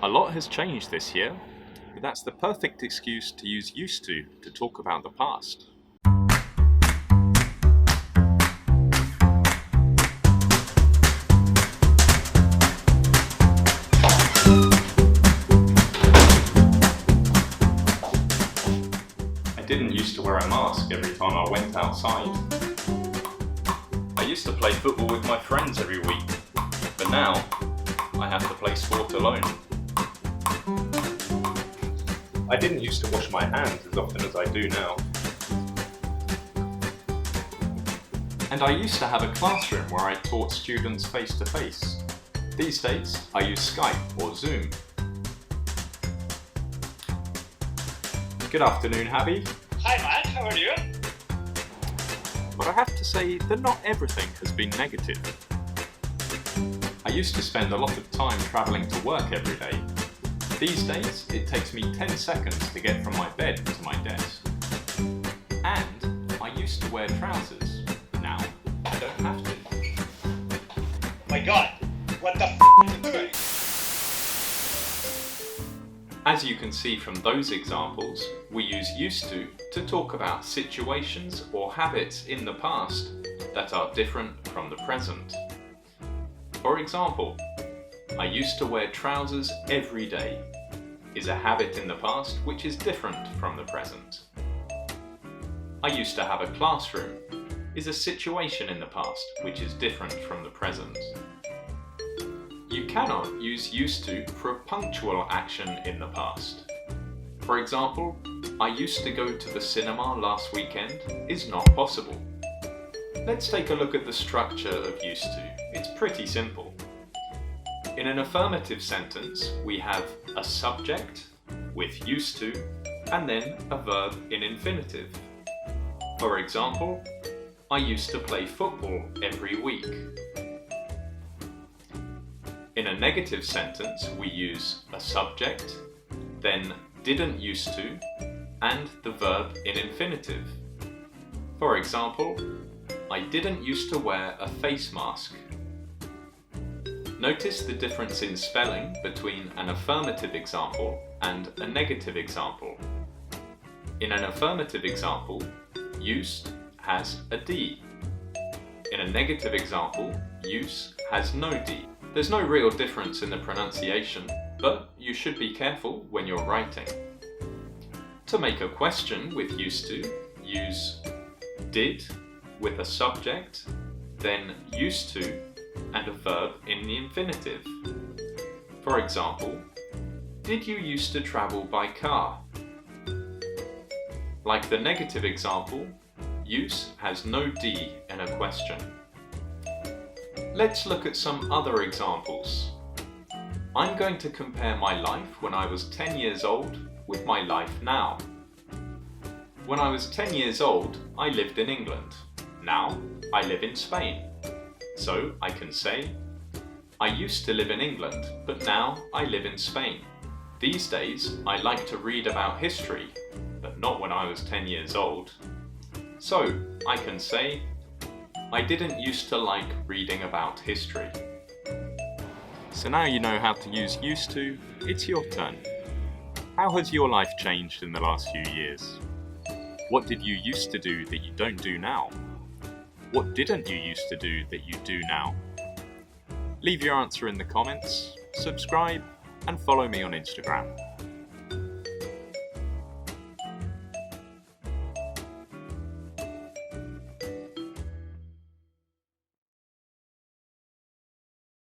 A lot has changed this year, but that's the perfect excuse to use used to talk about the past. I didn't used to wear a mask every time I went outside. I used to play football with my friends every week, but now I have to play sport alone. I didn't used to wash my hands as often as I do now. And I used to have a classroom where I taught students face to face. These days, I use Skype or Zoom. Good afternoon, Habby. Hi Matt, how are you? But I have to say that not everything has been negative. I used to spend a lot of time travelling to work every day. These days, it takes me 10 seconds to get from my bed to my desk. And I used to wear trousers. Now, I don't have to. My god, what the are you doing? As you can see from those examples, we use used to talk about situations or habits in the past that are different from the present. For example, I used to wear trousers every day is a habit in the past which is different from the present. I used to have a classroom is a situation in the past which is different from the present. You cannot use used to for a punctual action in the past. For example, I used to go to the cinema last weekend is not possible. Let's take a look at the structure of used to. It's pretty simple. In an affirmative sentence, we have a subject with used to and then a verb in infinitive. For example, I used to play football every week. In a negative sentence, we use a subject, then didn't used to, and the verb in infinitive. For example, I didn't used to wear a face mask. Notice the difference in spelling between an affirmative example and a negative example. In an affirmative example, used has a D. In a negative example, use has no D. There's no real difference in the pronunciation, but you should be careful when you're writing. To make a question with used to, use did with a subject, then used to, and a verb in the infinitive. For example, did you used to travel by car? Like the negative example, use has no D in a question. Let's look at some other examples. I'm going to compare my life when I was 10 years old with my life now. When I was 10 years old, I lived in England. Now, I live in Spain. So I can say, I used to live in England, but now I live in Spain. These days, I like to read about history, but not when I was 10 years old. So I can say, I didn't used to like reading about history. So now you know how to use used to, it's your turn. How has your life changed in the last few years? What did you used to do that you don't do now? What didn't you used to do that you do now? Leave your answer in the comments, subscribe, and follow me on Instagram.